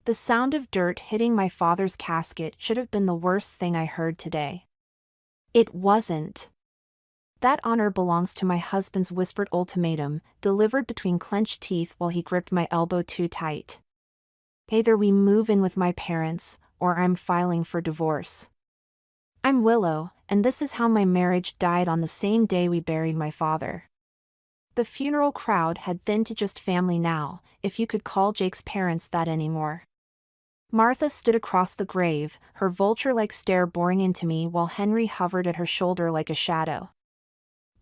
The sound of dirt hitting my father's casket should have been the worst thing I heard today. It wasn't. That honor belongs to my husband's whispered ultimatum, delivered between clenched teeth while he gripped my elbow too tight. Either we move in with my parents, or I'm filing for divorce. I'm Willow, and this is how my marriage died on the same day we buried my father. The funeral crowd had thinned to just family now, if you could call Jake's parents that anymore. Martha stood across the grave, her vulture-like stare boring into me while Henry hovered at her shoulder like a shadow.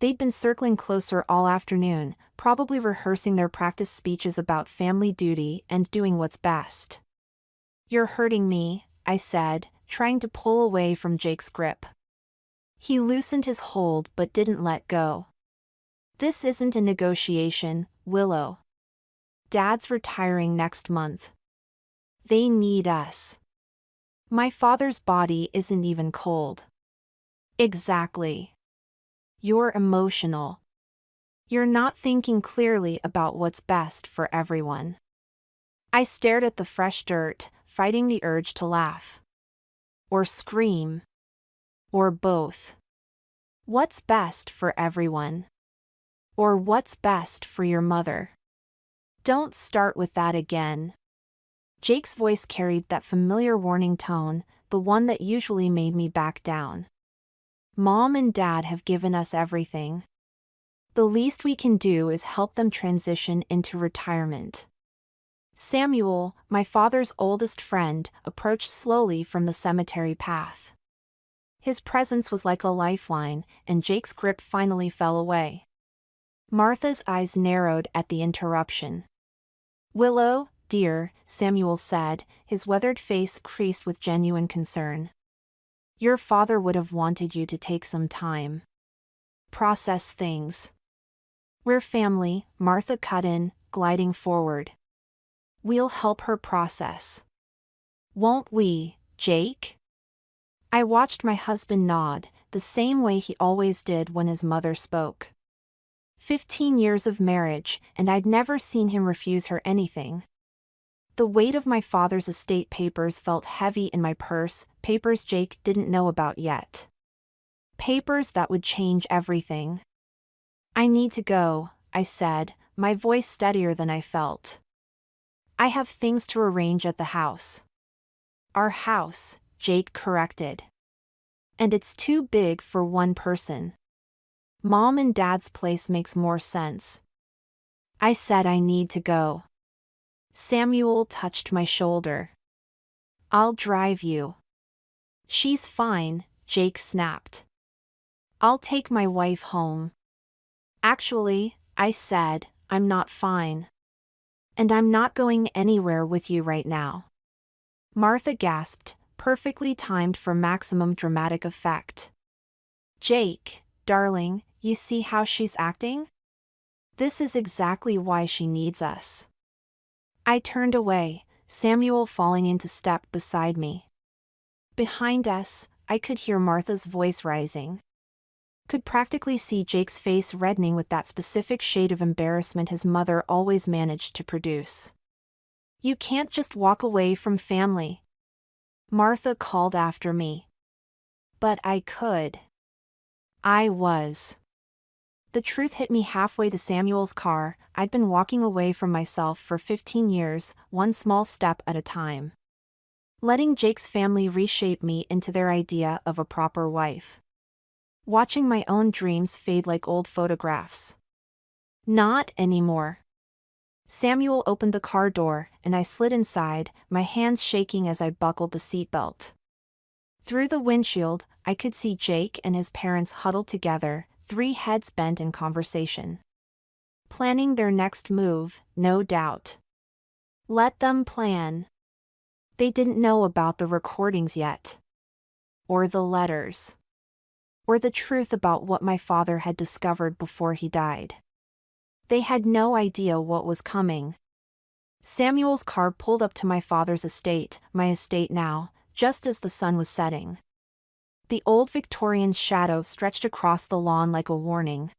They'd been circling closer all afternoon, probably rehearsing their practice speeches about family duty and doing what's best. "You're hurting me," I said, trying to pull away from Jake's grip. He loosened his hold but didn't let go. "This isn't a negotiation, Willow. Dad's retiring next month. They need us. My father's body isn't even cold." "Exactly. You're emotional. You're not thinking clearly about what's best for everyone." I stared at the fresh dirt, fighting the urge to laugh. Or scream. Or both. What's best for everyone? Or what's best for your mother? Don't start with that again. Jake's voice carried that familiar warning tone, the one that usually made me back down. Mom and Dad have given us everything. The least we can do is help them transition into retirement. Samuel, my father's oldest friend, approached slowly from the cemetery path. His presence was like a lifeline, and Jake's grip finally fell away. Martha's eyes narrowed at the interruption. "Willow, dear," Samuel said, his weathered face creased with genuine concern. "Your father would have wanted you to take some time. Process things." "We're family," Martha cut in, gliding forward. "We'll help her process. Won't we, Jake?" I watched my husband nod, the same way he always did when his mother spoke. 15 years of marriage, and I'd never seen him refuse her anything. The weight of my father's estate papers felt heavy in my purse, papers Jake didn't know about yet. Papers that would change everything. "I need to go," I said, my voice steadier than I felt. "I have things to arrange at the house." "Our house," Jake corrected. "And it's too big for one person. Mom and Dad's place makes more sense." I said I need to go. Samuel touched my shoulder. "I'll drive you." "She's fine," Jake snapped. "I'll take my wife home." "Actually," I said, "I'm not fine. And I'm not going anywhere with you right now." Martha gasped, perfectly timed for maximum dramatic effect. "Jake, darling, you see how she's acting? This is exactly why she needs us." I turned away, Samuel falling into step beside me. Behind us, I could hear Martha's voice rising. Could practically see Jake's face reddening with that specific shade of embarrassment his mother always managed to produce. "You can't just walk away from family," Martha called after me. But I could. I was. The truth hit me halfway to Samuel's car. I'd been walking away from myself for 15 years, one small step at a time. Letting Jake's family reshape me into their idea of a proper wife. Watching my own dreams fade like old photographs. Not anymore. Samuel opened the car door, and I slid inside, my hands shaking as I buckled the seatbelt. Through the windshield, I could see Jake and his parents huddled together, 3 heads bent in conversation. Planning their next move, no doubt. Let them plan. They didn't know about the recordings yet. Or the letters. Or the truth about what my father had discovered before he died. They had no idea what was coming. Samuel's car pulled up to my father's estate, my estate now, just as the sun was setting. The old Victorian shadow stretched across the lawn like a warning.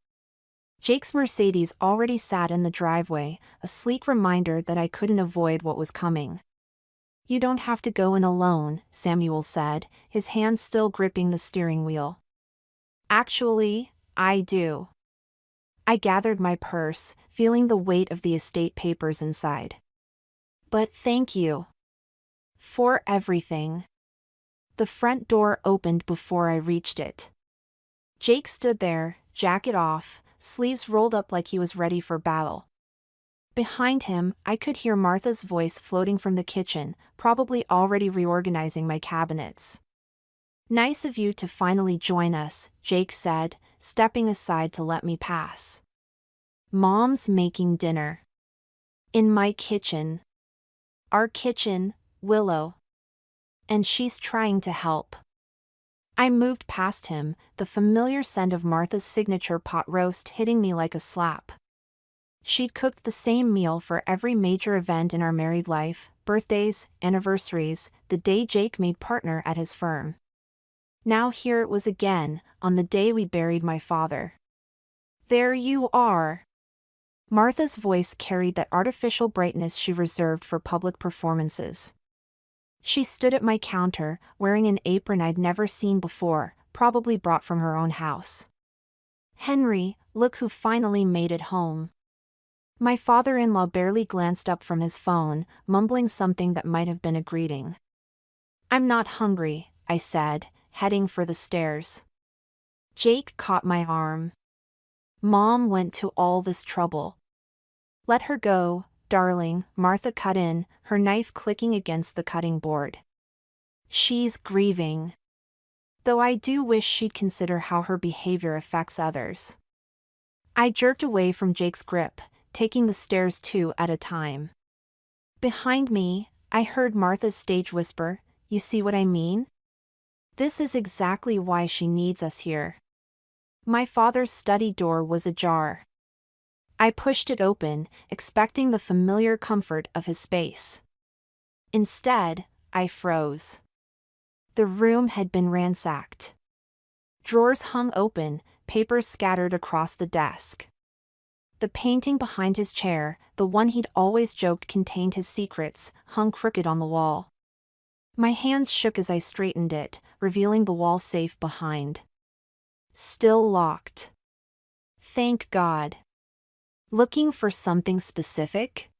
Jake's Mercedes already sat in the driveway, a sleek reminder that I couldn't avoid what was coming. You don't have to go in alone, Samuel said, his hand still gripping the steering wheel. Actually, I do. I gathered my purse, feeling the weight of the estate papers inside. But thank you. For everything. The front door opened before I reached it. Jake stood there, jacket off, sleeves rolled up like he was ready for battle. Behind him, I could hear Martha's voice floating from the kitchen, probably already reorganizing my cabinets. Nice of you to finally join us, Jake said, stepping aside to let me pass. Mom's making dinner. In my kitchen. Our kitchen, Willow. And she's trying to help. I moved past him, the familiar scent of Martha's signature pot roast hitting me like a slap. She'd cooked the same meal for every major event in our married life, birthdays, anniversaries, the day Jake made partner at his firm. Now here it was again, on the day we buried my father. There you are. Martha's voice carried that artificial brightness she reserved for public performances. She stood at my counter, wearing an apron I'd never seen before, probably brought from her own house. Henry, look who finally made it home. My father-in-law barely glanced up from his phone, mumbling something that might have been a greeting. I'm not hungry, I said, heading for the stairs. Jake caught my arm. Mom went to all this trouble. Let her go, darling, Martha cut in, her knife clicking against the cutting board. She's grieving. Though I do wish she'd consider how her behavior affects others. I jerked away from Jake's grip, taking the stairs two at a time. Behind me, I heard Martha's stage whisper, "You see what I mean? This is exactly why she needs us here." My father's study door was ajar. I pushed it open, expecting the familiar comfort of his space. Instead, I froze. The room had been ransacked. Drawers hung open, papers scattered across the desk. The painting behind his chair, the one he'd always joked contained his secrets, hung crooked on the wall. My hands shook as I straightened it, revealing the wall safe behind. Still locked. Thank God. Looking for something specific?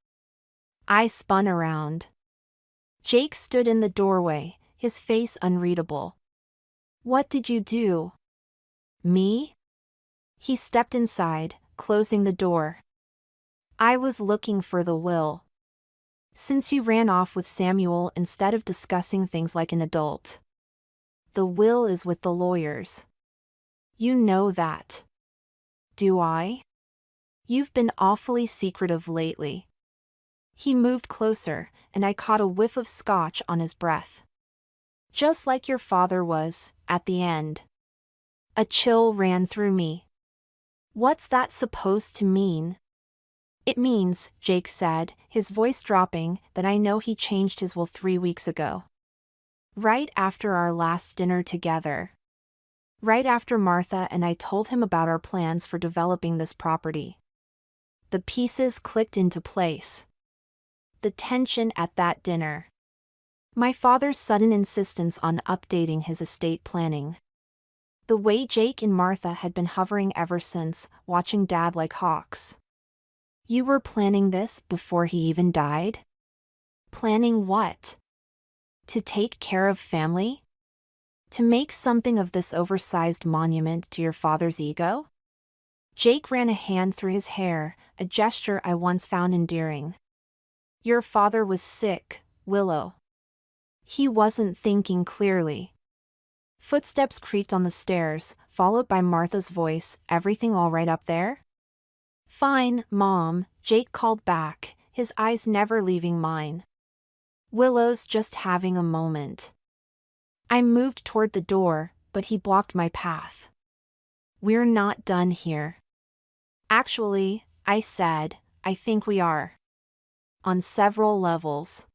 I spun around. Jake stood in the doorway, his face unreadable. What did you do? Me? He stepped inside, closing the door. I was looking for the will. Since you ran off with Samuel instead of discussing things like an adult. The will is with the lawyers. You know that. Do I? You've been awfully secretive lately. He moved closer, and I caught a whiff of scotch on his breath. Just like your father was, at the end. A chill ran through me. What's that supposed to mean? It means, Jake said, his voice dropping, that I know he changed his will 3 weeks ago. Right after our last dinner together. Right after Martha and I told him about our plans for developing this property. The pieces clicked into place. The tension at that dinner. My father's sudden insistence on updating his estate planning. The way Jake and Martha had been hovering ever since, watching Dad like hawks. You were planning this before he even died? Planning what? To take care of family? To make something of this oversized monument to your father's ego? Jake ran a hand through his hair, a gesture I once found endearing. Your father was sick, Willow. He wasn't thinking clearly. Footsteps creaked on the stairs, followed by Martha's voice, everything all right up there? Fine, Mom, Jake called back, his eyes never leaving mine. Willow's just having a moment. I moved toward the door, but he blocked my path. We're not done here. Actually, I said, I think we are. On several levels.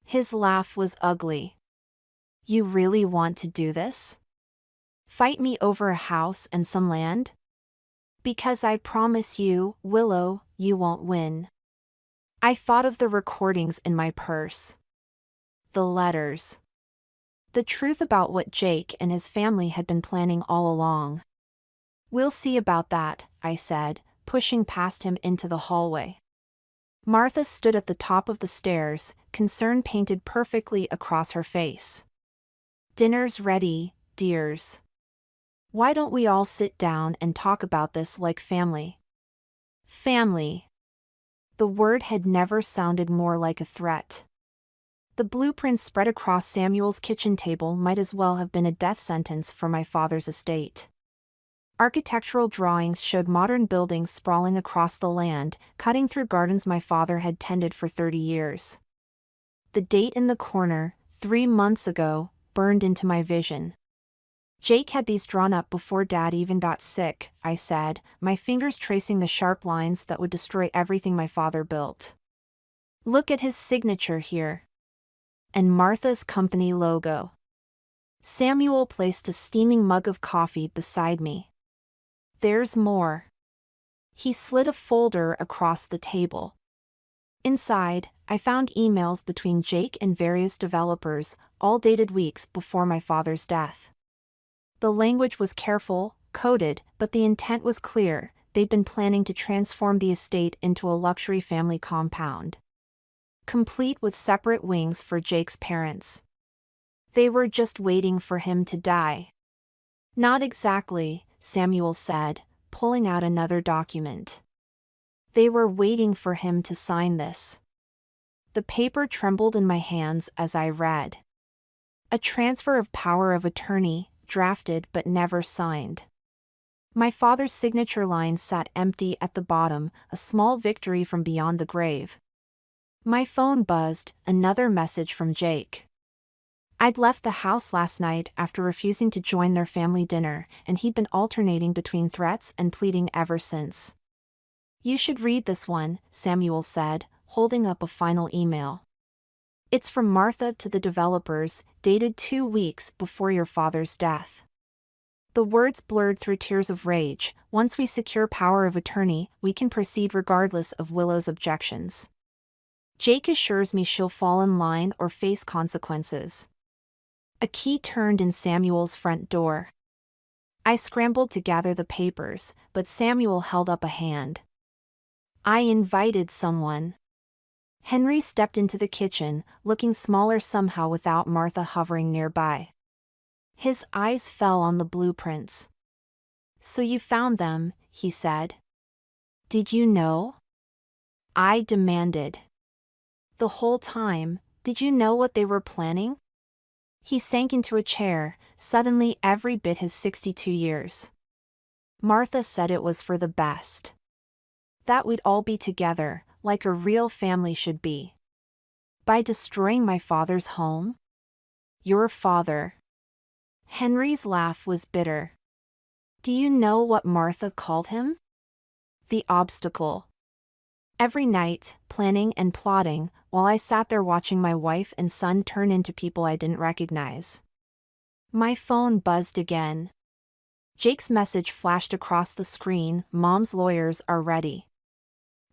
His laugh was ugly. You really want to do this? Fight me over a house and some land? Because I promise you, Willow, you won't win. I thought of the recordings in my purse. The letters. The truth about what Jake and his family had been planning all along. "We'll see about that," I said, pushing past him into the hallway. Martha stood at the top of the stairs, concern painted perfectly across her face. "Dinner's ready, dears. Why don't we all sit down and talk about this like family?" Family. The word had never sounded more like a threat. The blueprints spread across Samuel's kitchen table might as well have been a death sentence for my father's estate. Architectural drawings showed modern buildings sprawling across the land, cutting through gardens my father had tended for 30 years. The date in the corner, 3 months ago, burned into my vision. "Jake had these drawn up before Dad even got sick," I said, my fingers tracing the sharp lines that would destroy everything my father built. "Look at his signature here. And Martha's company logo." Samuel placed a steaming mug of coffee beside me. "There's more." He slid a folder across the table. Inside, I found emails between Jake and various developers, all dated weeks before my father's death. The language was careful, coded, but the intent was clear. They'd been planning to transform the estate into a luxury family compound, complete with separate wings for Jake's parents. They were just waiting for him to die. "Not exactly," Samuel said, pulling out another document. "They were waiting for him to sign this." The paper trembled in my hands as I read. "A transfer of power of attorney, drafted but never signed." My father's signature line sat empty at the bottom, a small victory from beyond the grave. My phone buzzed, another message from Jake. I'd left the house last night after refusing to join their family dinner, and he'd been alternating between threats and pleading ever since. "You should read this one," Samuel said, holding up a final email. "It's from Martha to the developers, dated 2 weeks before your father's death." The words blurred through tears of rage. "Once we secure power of attorney, we can proceed regardless of Willow's objections. Jake assures me she'll fall in line or face consequences." A key turned in Samuel's front door. I scrambled to gather the papers, but Samuel held up a hand. "I invited someone." Henry stepped into the kitchen, looking smaller somehow without Martha hovering nearby. His eyes fell on the blueprints. "So you found them," he said. "Did you know?" I demanded. "The whole time, did you know what they were planning?" He sank into a chair, suddenly every bit his 62 years. "Martha said it was for the best. That we'd all be together, like a real family should be. By destroying my father's home? Your father." Henry's laugh was bitter. "Do you know what Martha called him? The obstacle." Every night, planning and plotting, while I sat there watching my wife and son turn into people I didn't recognize. My phone buzzed again. Jake's message flashed across the screen. "Mom's lawyers are ready.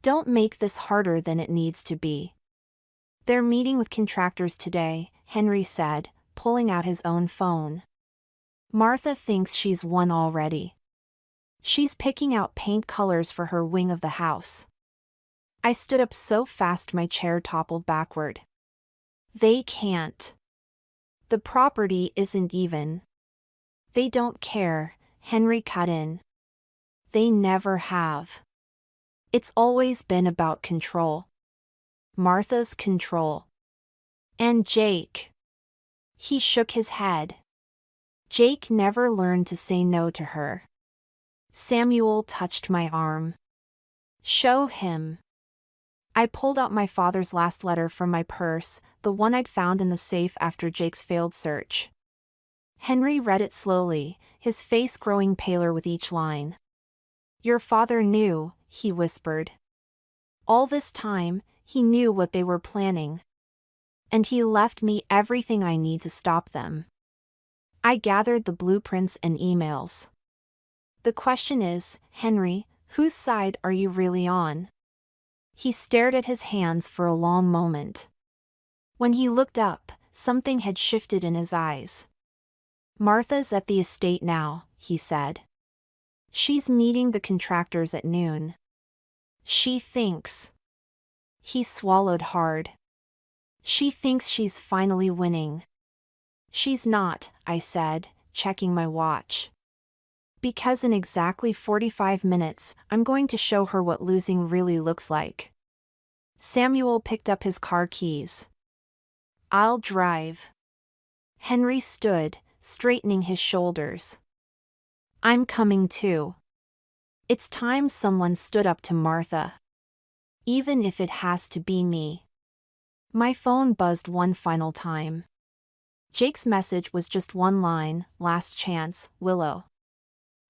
Don't make this harder than it needs to be." "They're meeting with contractors today," Henry said, pulling out his own phone. "Martha thinks she's won already. She's picking out paint colors for her wing of the house." I stood up so fast my chair toppled backward. "They can't. The property isn't even." "They don't care," Henry cut in. "They never have. It's always been about control. Martha's control. And Jake." He shook his head. "Jake never learned to say no to her." Samuel touched my arm. "Show him." I pulled out my father's last letter from my purse, the one I'd found in the safe after Jake's failed search. Henry read it slowly, his face growing paler with each line. "Your father knew," he whispered. "All this time, he knew what they were planning. And he left me everything I need to stop them." I gathered the blueprints and emails. "The question is, Henry, whose side are you really on?" He stared at his hands for a long moment. When he looked up, Something had shifted in his eyes. "Martha's at the estate now," he said. "She's meeting the contractors at noon. She thinks." He swallowed hard. "She thinks she's finally winning." "She's not," I said, checking my watch. "Because in exactly 45 minutes, I'm going to show her what losing really looks like." Samuel picked up his car keys. "I'll drive." Henry stood, straightening his shoulders. "I'm coming too." It's time someone stood up to Martha. Even if it has to be me. My phone buzzed one final time. Jake's message was just one line: "Last chance, Willow.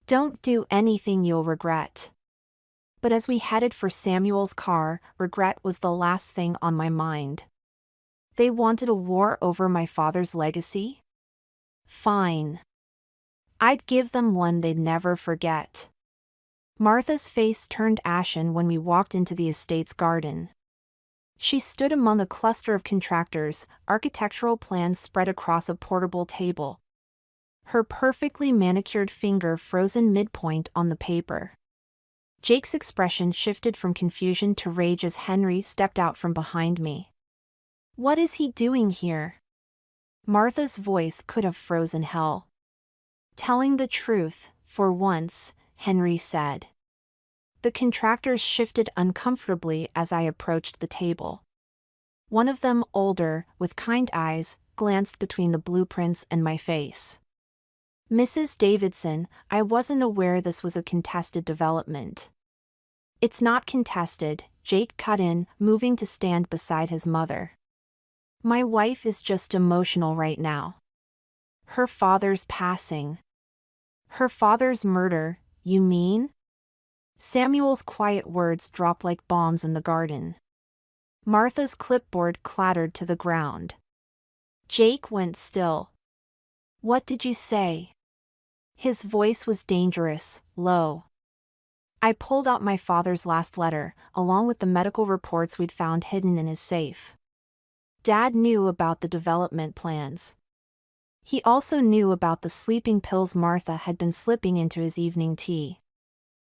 Don't do anything you'll regret." But as we headed for Samuel's car, regret was the last thing on my mind. They wanted a war over my father's legacy? Fine. I'd give them one they'd never forget. Martha's face turned ashen when we walked into the estate's garden. She stood among a cluster of contractors, architectural plans spread across a portable table. Her perfectly manicured finger frozen midpoint on the paper. Jake's expression shifted from confusion to rage as Henry stepped out from behind me. "What is he doing here?" Martha's voice could have frozen hell. "Telling the truth, for once," Henry said. The contractors shifted uncomfortably as I approached the table. One of them, older, with kind eyes, glanced between the blueprints and my face. "Mrs. Davidson, I wasn't aware this was a contested development." "It's not contested," Jake cut in, moving to stand beside his mother. "My wife is just emotional right now. Her father's passing." "Her father's murder, you mean?" Samuel's quiet words dropped like bombs in the garden. Martha's clipboard clattered to the ground. Jake went still. "What did you say?" His voice was dangerous, low. "I pulled out my father's last letter, along with the medical reports we'd found hidden in his safe. Dad knew about the development plans. He also knew about the sleeping pills Martha had been slipping into his evening tea.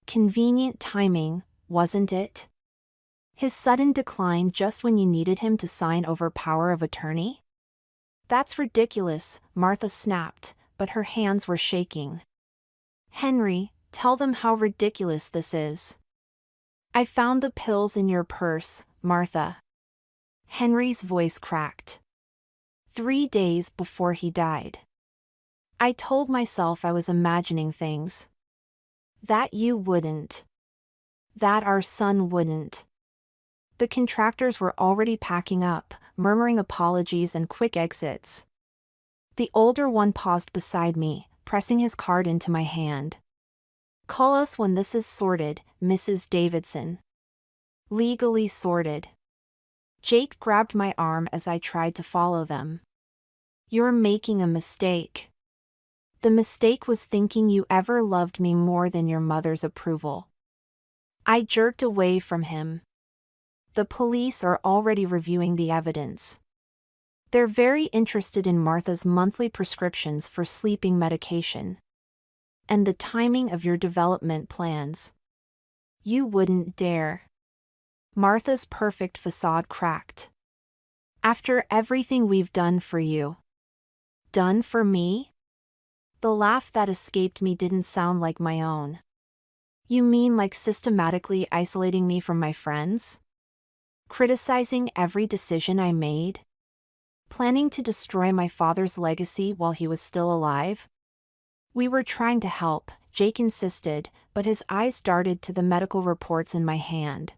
Convenient timing, wasn't it? His sudden decline just when you needed him to sign over power of attorney? That's ridiculous," Martha snapped, but her hands were shaking. "Henry, tell them how ridiculous this is." "I found the pills in your purse, Martha." Henry's voice cracked. 3 days before he died. I told myself I was imagining things. That you wouldn't. That our son wouldn't. The contractors were already packing up, murmuring apologies and quick exits. The older one paused beside me, pressing his card into my hand. "Call us when this is sorted, Mrs. Davidson." "Legally sorted." Jake grabbed my arm as I tried to follow them. "You're making a mistake." "The mistake was thinking you ever loved me more than your mother's approval." I jerked away from him. "The police are already reviewing the evidence. They're very interested in Martha's monthly prescriptions for sleeping medication. And the timing of your development plans. You wouldn't dare." Martha's perfect facade cracked. "After everything we've done for you." "Done for me?" The laugh that escaped me didn't sound like my own. "You mean like systematically isolating me from my friends? Criticizing every decision I made? Planning to destroy my father's legacy while he was still alive?" "We were trying to help," Jake insisted, but his eyes darted to the medical reports in my hand.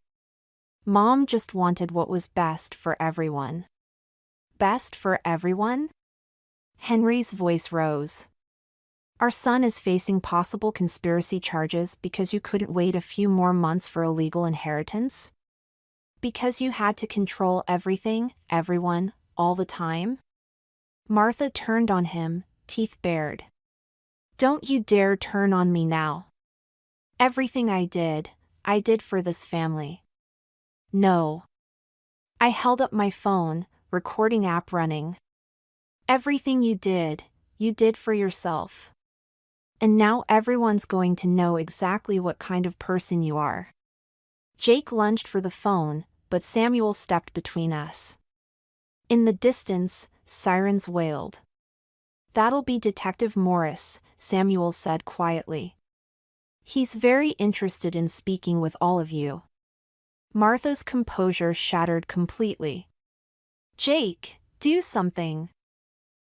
"Mom just wanted what was best for everyone." "Best for everyone?" Henry's voice rose. "Our son is facing possible conspiracy charges because you couldn't wait a few more months for a legal inheritance? Because you had to control everything, everyone, all the time?" Martha turned on him, teeth bared. "Don't you dare turn on me now. Everything I did for this family." "No." I held up my phone, recording app running. Everything you did for yourself. And now everyone's going to know exactly what kind of person you are. Jake lunged for the phone, but Samuel stepped between us. In the distance, sirens wailed. "That'll be Detective Morris," Samuel said quietly. "He's very interested in speaking with all of you." Martha's composure shattered completely. "Jake, do something."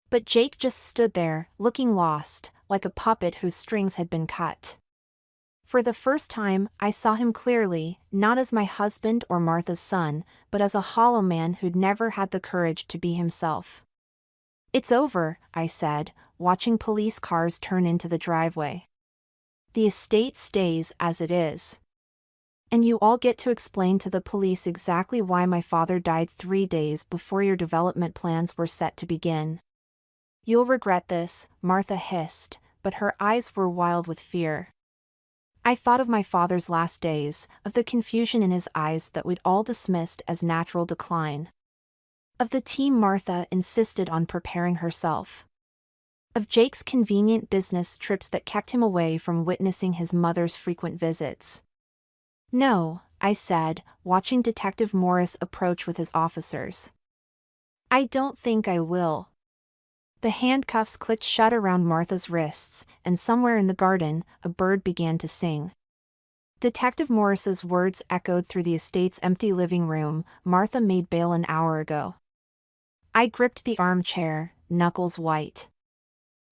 But Jake just stood there, looking lost, like a puppet whose strings had been cut. For the first time, I saw him clearly, not as my husband or Martha's son, but as a hollow man who'd never had the courage to be himself. "It's over," I said, watching police cars turn into the driveway. "The estate stays as it is. And you all get to explain to the police exactly why my father died 3 days before your development plans were set to begin." "You'll regret this," Martha hissed, but her eyes were wild with fear. I thought of my father's last days, of the confusion in his eyes that we'd all dismissed as natural decline. Of the team Martha insisted on preparing herself. Of Jake's convenient business trips that kept him away from witnessing his mother's frequent visits. "No," I said, watching Detective Morris approach with his officers. "I don't think I will." The handcuffs clicked shut around Martha's wrists, and somewhere in the garden, a bird began to sing. Detective Morris's words echoed through the estate's empty living room. "Martha made bail an hour ago." I gripped the armchair, knuckles white.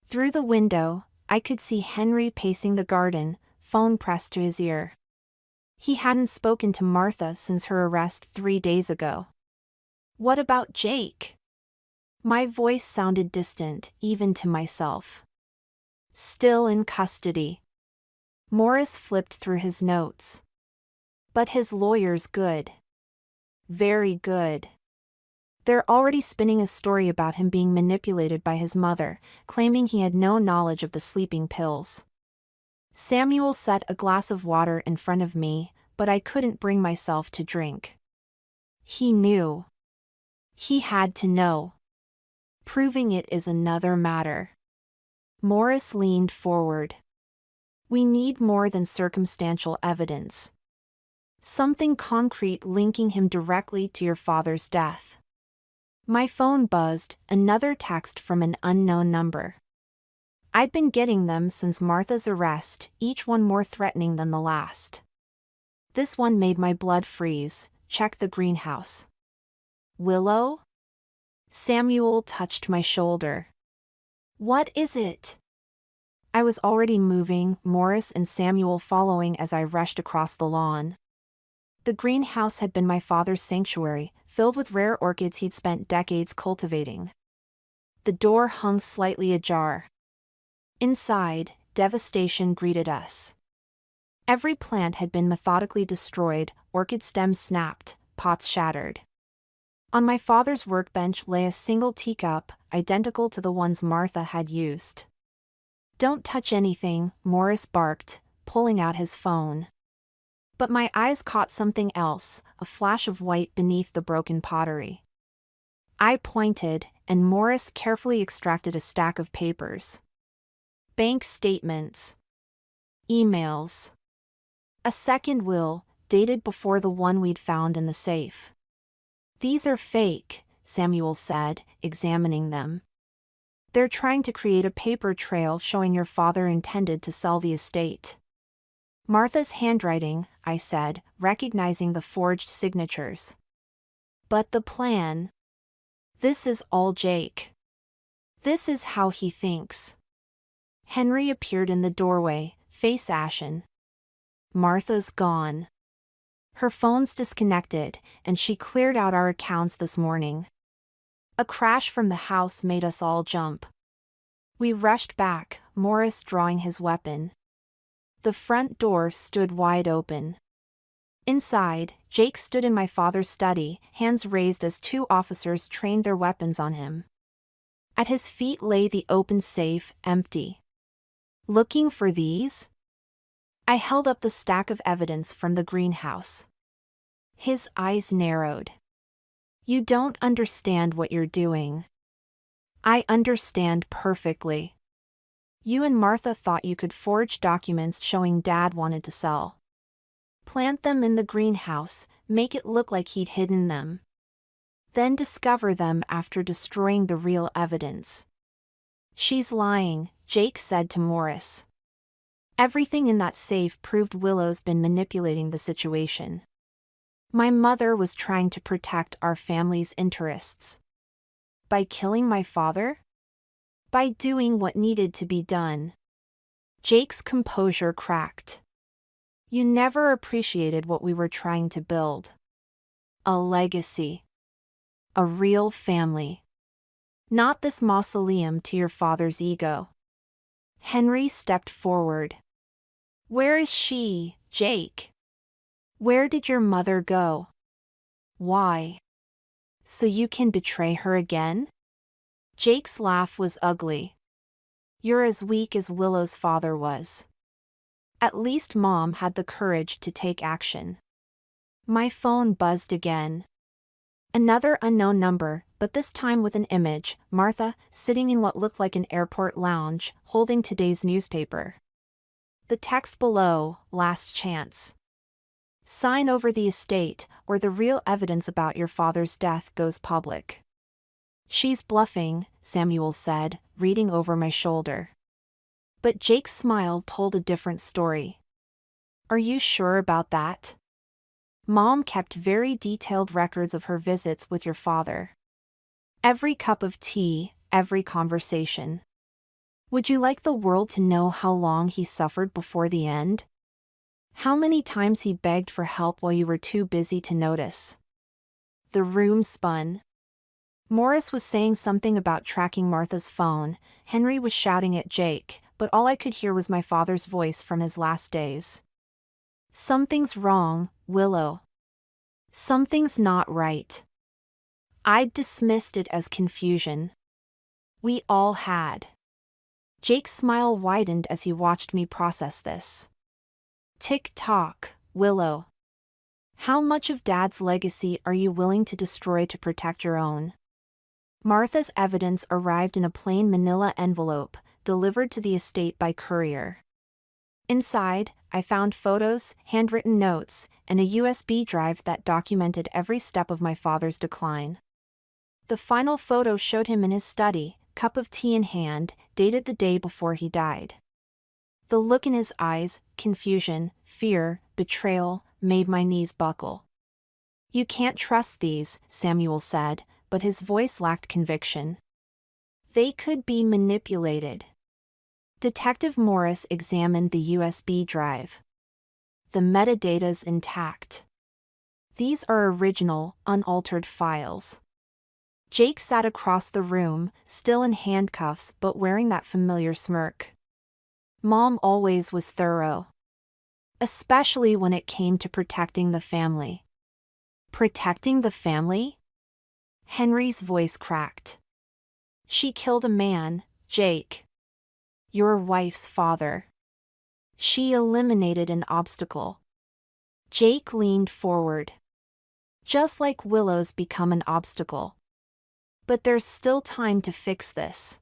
Through the window, I could see Henry pacing the garden, phone pressed to his ear. He hadn't spoken to Martha since her arrest 3 days ago. "What about Jake?" My voice sounded distant, even to myself. "Still in custody." Morris flipped through his notes. "But his lawyer's good. Very good. They're already spinning a story about him being manipulated by his mother, claiming he had no knowledge of the sleeping pills." Samuel set a glass of water in front of me, but I couldn't bring myself to drink. He knew. He had to know. Proving it is another matter. Morris leaned forward. "We need more than circumstantial evidence. Something concrete linking him directly to your father's death." My phone buzzed, another text from an unknown number. I'd been getting them since Martha's arrest, each one more threatening than the last. This one made my blood freeze. "Check the greenhouse." "Willow?" Samuel touched my shoulder. "What is it?" I was already moving, Morris and Samuel following as I rushed across the lawn. The greenhouse had been my father's sanctuary, filled with rare orchids he'd spent decades cultivating. The door hung slightly ajar. Inside, devastation greeted us. Every plant had been methodically destroyed, orchid stems snapped, pots shattered. On my father's workbench lay a single teacup, identical to the ones Martha had used. "Don't touch anything," Morris barked, pulling out his phone. But my eyes caught something else, a flash of white beneath the broken pottery. I pointed, and Morris carefully extracted a stack of papers. Bank statements. Emails. A second will, dated before the one we'd found in the safe. "These are fake," Samuel said, examining them. "They're trying to create a paper trail showing your father intended to sell the estate." "Martha's handwriting," I said, recognizing the forged signatures. "But the plan. This is all Jake. This is how he thinks." Henry appeared in the doorway, face ashen. "Martha's gone. Her phone's disconnected, and she cleared out our accounts this morning." A crash from the house made us all jump. We rushed back, Morris drawing his weapon. The front door stood wide open. Inside, Jake stood in my father's study, hands raised as 2 officers trained their weapons on him. At his feet lay the open safe, empty. "Looking for these?" I held up the stack of evidence from the greenhouse. His eyes narrowed. "You don't understand what you're doing. I understand perfectly. You and Martha thought you could forge documents showing Dad wanted to sell. Plant them in the greenhouse, make it look like he'd hidden them. Then discover them after destroying the real evidence. She's lying, Jake said to Morris. Everything in that safe proved Willow's been manipulating the situation. My mother was trying to protect our family's interests. By killing my father? By doing what needed to be done. Jake's composure cracked. You never appreciated what we were trying to build. A legacy. A real family. Not this mausoleum to your father's ego. Henry stepped forward. Where is she, Jake? Where did your mother go? Why? So you can betray her again? Jake's laugh was ugly. You're as weak as Willow's father was. At least Mom had the courage to take action. My phone buzzed again. Another unknown number, but this time with an image, Martha, sitting in what looked like an airport lounge, holding today's newspaper. The text below, last chance. Sign over the estate, or the real evidence about your father's death goes public. She's bluffing, Samuel said, reading over my shoulder. But Jake's smile told a different story. Are you sure about that? Mom kept very detailed records of her visits with your father. Every cup of tea, every conversation. Would you like the world to know how long he suffered before the end? How many times he begged for help while you were too busy to notice? The room spun. Morris was saying something about tracking Martha's phone, Henry was shouting at Jake, but all I could hear was my father's voice from his last days. Something's wrong, Willow. Something's not right. I'd dismissed it as confusion. We all had. Jake's smile widened as he watched me process this. Tick-tock, Willow. How much of Dad's legacy are you willing to destroy to protect your own? Martha's evidence arrived in a plain manila envelope, delivered to the estate by courier. Inside, I found photos, handwritten notes, and a USB drive that documented every step of my father's decline. The final photo showed him in his study, cup of tea in hand, dated the day before he died. The look in his eyes, confusion, fear, betrayal, made my knees buckle. You can't trust these, Samuel said, but his voice lacked conviction. They could be manipulated. Detective Morris examined the USB drive. The metadata's intact. These are original, unaltered files. Jake sat across the room, still in handcuffs but wearing that familiar smirk. Mom always was thorough. Especially when it came to protecting the family. Protecting the family? Henry's voice cracked. She killed a man, Jake. Your wife's father. She eliminated an obstacle. Jake leaned forward. Just like Willow's become an obstacle. But there's still time to fix this.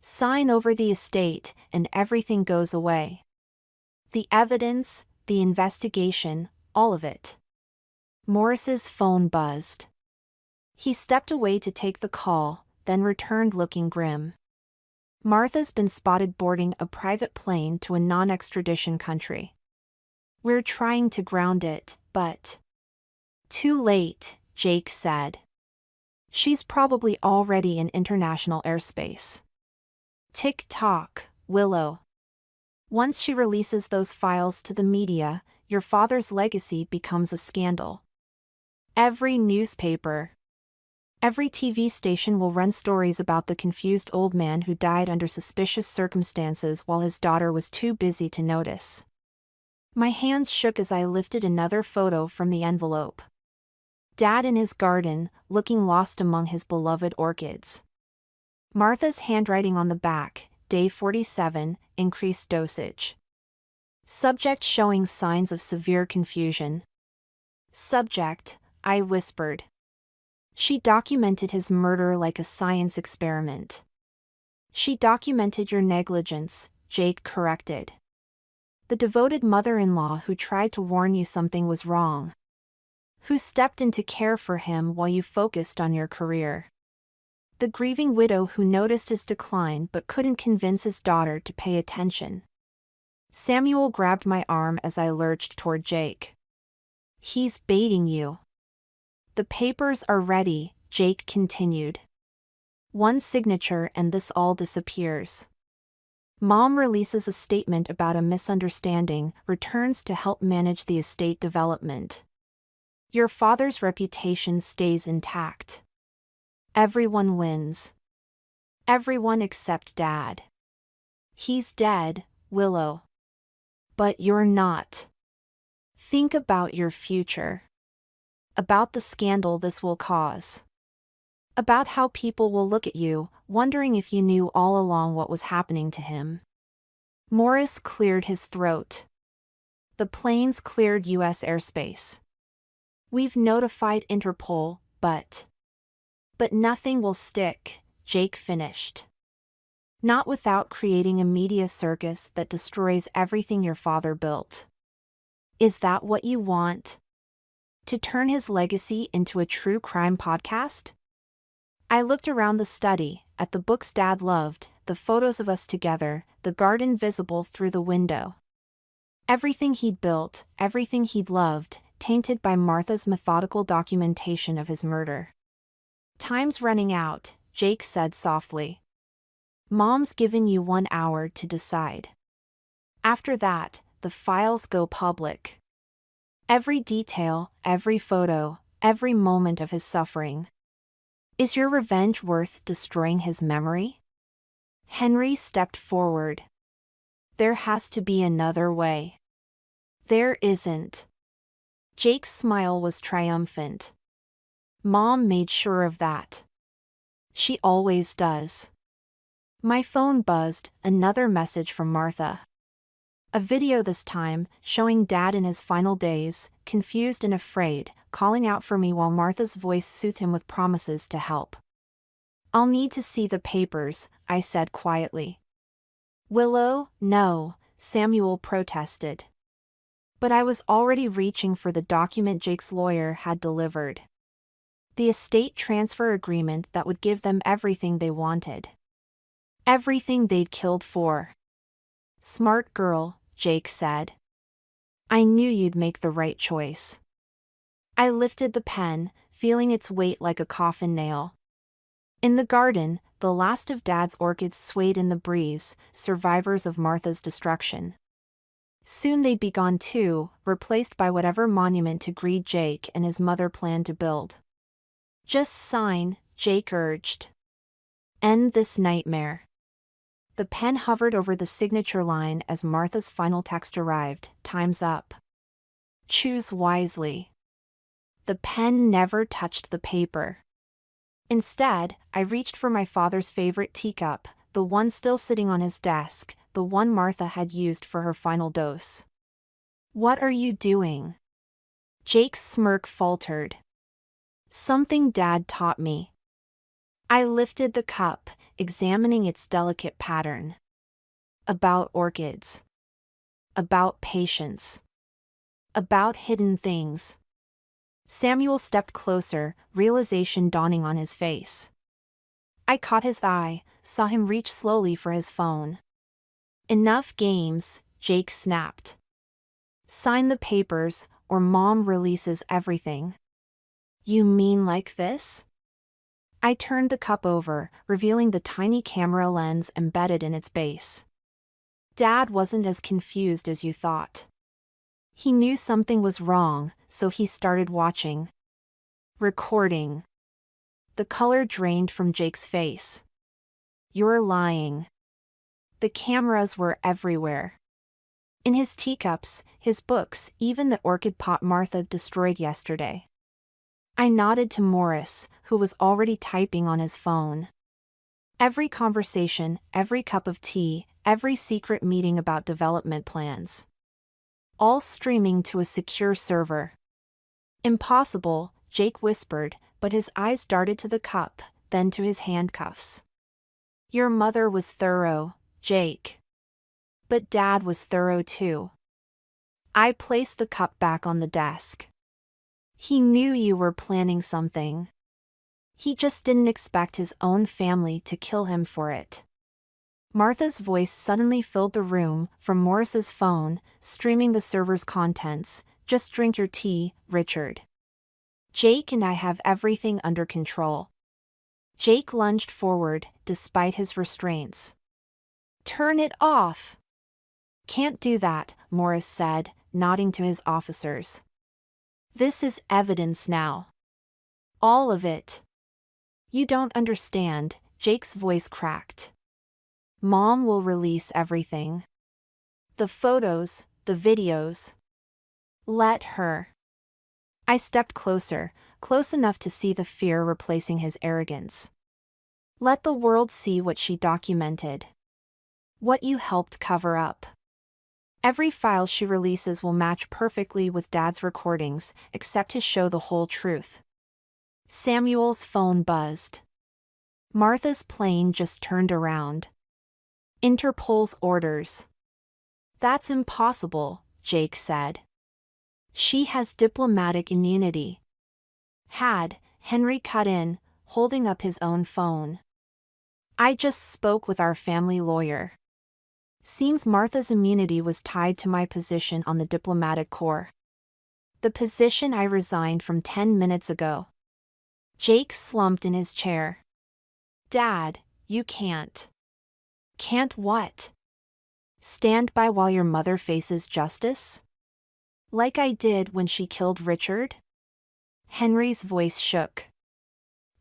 Sign over the estate and everything goes away. The evidence, the investigation, all of it. Morris's phone buzzed. He stepped away to take the call, then returned looking grim. Martha's been spotted boarding a private plane to a non-extradition country. We're trying to ground it, but... Too late, Jake said. She's probably already in international airspace. Tick-tock, Willow. Once she releases those files to the media, your father's legacy becomes a scandal. Every newspaper, every TV station will run stories about the confused old man who died under suspicious circumstances while his daughter was too busy to notice. My hands shook as I lifted another photo from the envelope. Dad in his garden, looking lost among his beloved orchids. Martha's handwriting on the back, day 47, increased dosage. Subject showing signs of severe confusion. Subject, I whispered. She documented his murder like a science experiment. She documented your negligence, Jake corrected. The devoted mother-in-law who tried to warn you something was wrong. Who stepped in to care for him while you focused on your career. The grieving widow who noticed his decline but couldn't convince his daughter to pay attention. Samuel grabbed my arm as I lurched toward Jake. He's baiting you. The papers are ready, Jake continued. One signature and this all disappears. Mom releases a statement about a misunderstanding, returns to help manage the estate development. Your father's reputation stays intact. Everyone wins. Everyone except Dad. He's dead, Willow. But you're not. Think about your future. About the scandal this will cause. About how people will look at you, wondering if you knew all along what was happening to him. Morris cleared his throat. The planes cleared U.S. airspace. We've notified Interpol, but nothing will stick, Jake finished. Not without creating a media circus that destroys everything your father built. Is that what you want? To turn his legacy into a true crime podcast? I looked around the study, at the books Dad loved, the photos of us together, the garden visible through the window. Everything he'd built, everything he'd loved, tainted by Martha's methodical documentation of his murder. Time's running out, Jake said softly. Mom's given you 1 hour to decide. After that, the files go public. Every detail, every photo, every moment of his suffering. Is your revenge worth destroying his memory? Henry stepped forward. There has to be another way. There isn't. Jake's smile was triumphant. Mom made sure of that. She always does. My phone buzzed, another message from Martha. A video this time, showing Dad in his final days, confused and afraid, calling out for me while Martha's voice soothed him with promises to help. I'll need to see the papers, I said quietly. Willow, no, Samuel protested. But I was already reaching for the document Jake's lawyer had delivered. The estate transfer agreement that would give them everything they wanted. Everything they'd killed for. Smart girl, Jake said. I knew you'd make the right choice. I lifted the pen, feeling its weight like a coffin nail. In the garden, the last of Dad's orchids swayed in the breeze, survivors of Martha's destruction. Soon they'd be gone too, replaced by whatever monument to greed Jake and his mother planned to build. Just sign, Jake urged. End this nightmare. The pen hovered over the signature line as Martha's final text arrived, time's up. Choose wisely. The pen never touched the paper. Instead, I reached for my father's favorite teacup, the one still sitting on his desk, the one Martha had used for her final dose. What are you doing? Jake's smirk faltered. Something Dad taught me. I lifted the cup, examining its delicate pattern. About orchids. About patience. About hidden things. Samuel stepped closer, realization dawning on his face. I caught his eye, saw him reach slowly for his phone. Enough games, Jake snapped. Sign the papers, or Mom releases everything. You mean like this? I turned the cup over, revealing the tiny camera lens embedded in its base. Dad wasn't as confused as you thought. He knew something was wrong, so he started watching. Recording. The color drained from Jake's face. You're lying. The cameras were everywhere. In his teacups, his books, even the orchid pot Martha destroyed yesterday. I nodded to Morris, who was already typing on his phone. Every conversation, every cup of tea, every secret meeting about development plans. All streaming to a secure server. Impossible, Jake whispered, but his eyes darted to the cup, then to his handcuffs. Your mother was thorough, Jake. But Dad was thorough too. I placed the cup back on the desk. He knew you were planning something. He just didn't expect his own family to kill him for it. Martha's voice suddenly filled the room from Morris's phone, streaming the server's contents. Just drink your tea, Richard. Jake and I have everything under control. Jake lunged forward, despite his restraints. Turn it off. Can't do that, Morris said, nodding to his officers. This is evidence now. All of it. You don't understand, Jake's voice cracked. Mom will release everything. The photos, the videos. Let her. I stepped closer, close enough to see the fear replacing his arrogance. Let the world see what she documented. What you helped cover up. Every file she releases will match perfectly with Dad's recordings, except to show the whole truth. Samuel's phone buzzed. Martha's plane just turned around. Interpol's orders. That's impossible, Jake said. She has diplomatic immunity. Had, Henry cut in, holding up his own phone. I just spoke with our family lawyer. Seems Martha's immunity was tied to my position on the diplomatic corps. The position I resigned from 10 minutes ago. Jake slumped in his chair. Dad, you can't. Can't what? Stand by while your mother faces justice? Like I did when she killed Richard? Henry's voice shook.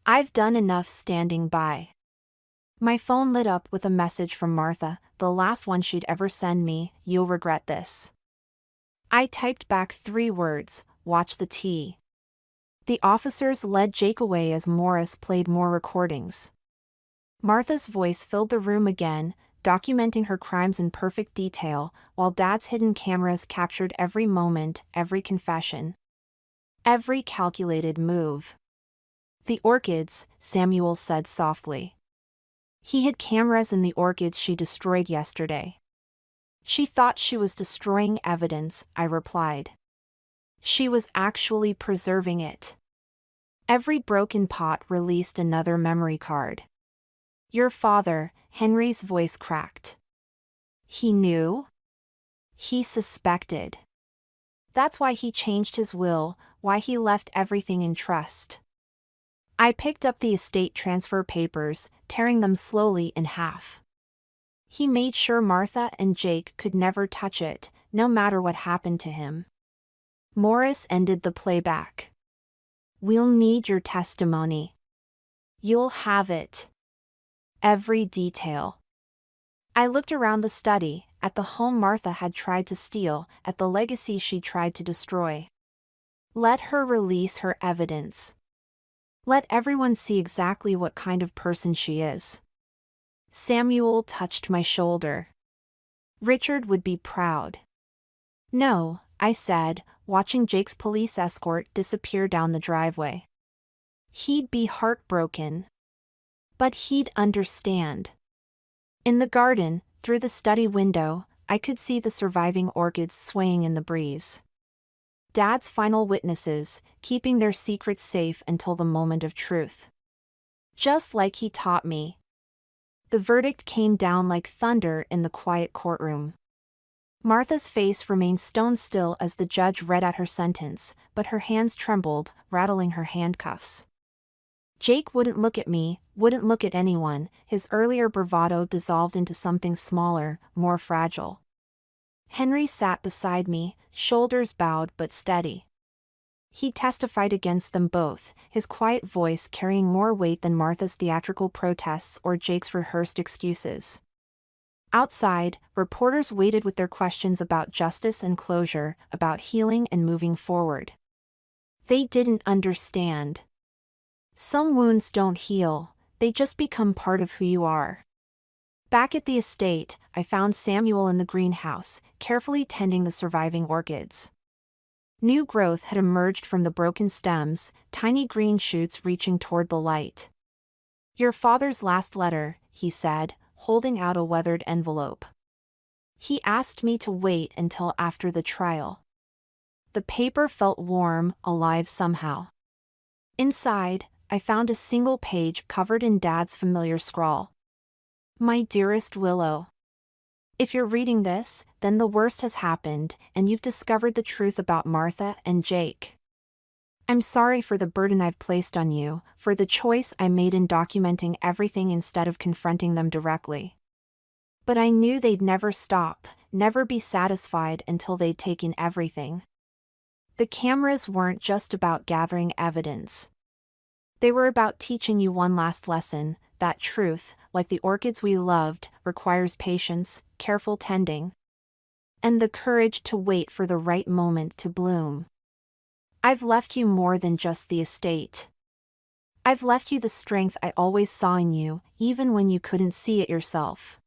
I've done enough standing by. My phone lit up with a message from Martha, the last one she'd ever send me. You'll regret this. I typed back 3 words, watch the tea. The officers led Jake away as Morris played more recordings. Martha's voice filled the room again, documenting her crimes in perfect detail, while Dad's hidden cameras captured every moment, every confession. Every calculated move. The orchids, Samuel said softly. He hid cameras in the orchids she destroyed yesterday. She thought she was destroying evidence, I replied. She was actually preserving it. Every broken pot released another memory card. Your father, Henry's voice cracked. He knew? He suspected. That's why he changed his will, why he left everything in trust. I picked up the estate transfer papers, tearing them slowly in half. He made sure Martha and Jake could never touch it, no matter what happened to him. Morris ended the playback. We'll need your testimony. You'll have it. Every detail. I looked around the study, at the home Martha had tried to steal, at the legacy she tried to destroy. Let her release her evidence. Let everyone see exactly what kind of person she is. Samuel touched my shoulder. Richard would be proud. No, I said, watching Jake's police escort disappear down the driveway. He'd be heartbroken. But he'd understand. In the garden, through the study window, I could see the surviving orchids swaying in the breeze. Dad's final witnesses, keeping their secrets safe until the moment of truth. Just like he taught me. The verdict came down like thunder in the quiet courtroom. Martha's face remained stone still as the judge read out her sentence, but her hands trembled, rattling her handcuffs. Jake wouldn't look at me, wouldn't look at anyone. His earlier bravado dissolved into something smaller, more fragile. Henry sat beside me, shoulders bowed but steady. He testified against them both, his quiet voice carrying more weight than Martha's theatrical protests or Jake's rehearsed excuses. Outside, reporters waited with their questions about justice and closure, about healing and moving forward. They didn't understand. Some wounds don't heal, they just become part of who you are. Back at the estate, I found Samuel in the greenhouse, carefully tending the surviving orchids. New growth had emerged from the broken stems, tiny green shoots reaching toward the light. "Your father's last letter," he said, holding out a weathered envelope. "He asked me to wait until after the trial." The paper felt warm, alive somehow. Inside, I found a single page covered in Dad's familiar scrawl. "My dearest Willow. If you're reading this, then the worst has happened, and you've discovered the truth about Martha and Jake. I'm sorry for the burden I've placed on you, for the choice I made in documenting everything instead of confronting them directly. But I knew they'd never stop, never be satisfied until they'd taken everything. The cameras weren't just about gathering evidence. They were about teaching you one last lesson, that truth, like the orchids we loved, requires patience, careful tending, and the courage to wait for the right moment to bloom. I've left you more than just the estate. I've left you the strength I always saw in you, even when you couldn't see it yourself.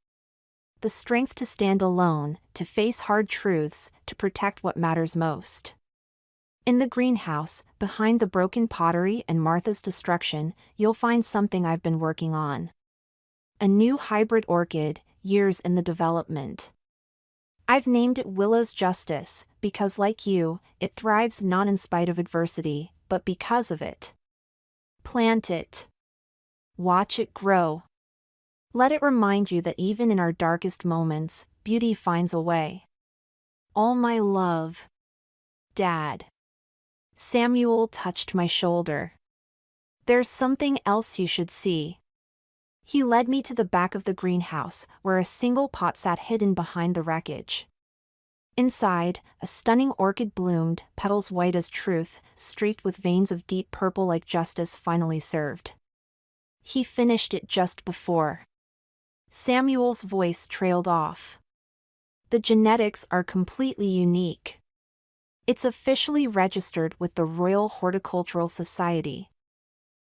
The strength to stand alone, to face hard truths, to protect what matters most." In the greenhouse, behind the broken pottery and Martha's destruction, you'll find something I've been working on. A new hybrid orchid, years in the development. I've named it Willow's Justice, because like you, it thrives not in spite of adversity, but because of it. Plant it. Watch it grow. Let it remind you that even in our darkest moments, beauty finds a way. All my love. Dad. Samuel touched my shoulder. "There's something else you should see." He led me to the back of the greenhouse, where a single pot sat hidden behind the wreckage. Inside, a stunning orchid bloomed, petals white as truth, streaked with veins of deep purple like justice finally served. He finished it just before. Samuel's voice trailed off. "The genetics are completely unique. It's officially registered with the Royal Horticultural Society.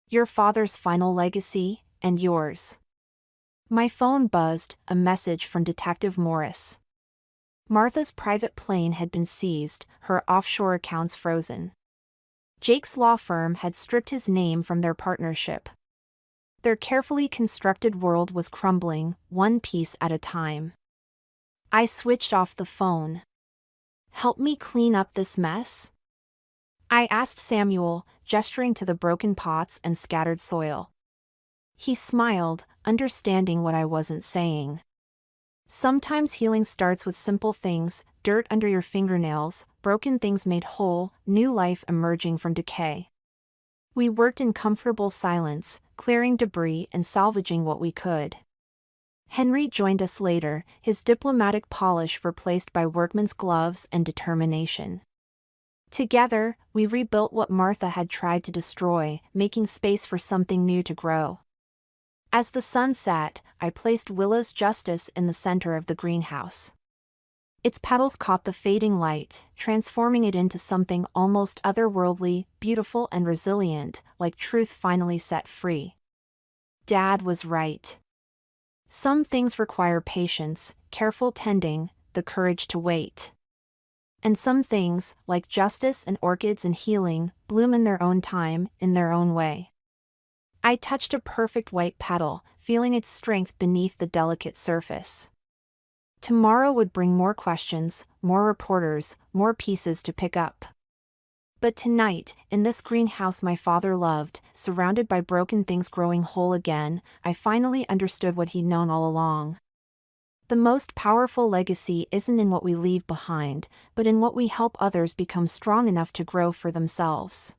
Your father's final legacy, and yours." My phone buzzed, a message from Detective Morris. Martha's private plane had been seized, her offshore accounts frozen. Jake's law firm had stripped his name from their partnership. Their carefully constructed world was crumbling, one piece at a time. I switched off the phone. "Help me clean up this mess?" I asked Samuel, gesturing to the broken pots and scattered soil. He smiled, understanding what I wasn't saying. Sometimes healing starts with simple things: dirt under your fingernails, broken things made whole, new life emerging from decay. We worked in comfortable silence, clearing debris and salvaging what we could. Henry joined us later, his diplomatic polish replaced by workman's gloves and determination. Together, we rebuilt what Martha had tried to destroy, making space for something new to grow. As the sun set, I placed Willow's Justice in the center of the greenhouse. Its petals caught the fading light, transforming it into something almost otherworldly, beautiful and resilient, like truth finally set free. Dad was right. Some things require patience, careful tending, the courage to wait. And some things, like justice and orchids and healing, bloom in their own time, in their own way. I touched a perfect white petal, feeling its strength beneath the delicate surface. Tomorrow would bring more questions, more reporters, more pieces to pick up. But tonight, in this greenhouse my father loved, surrounded by broken things growing whole again, I finally understood what he'd known all along. The most powerful legacy isn't in what we leave behind, but in what we help others become strong enough to grow for themselves.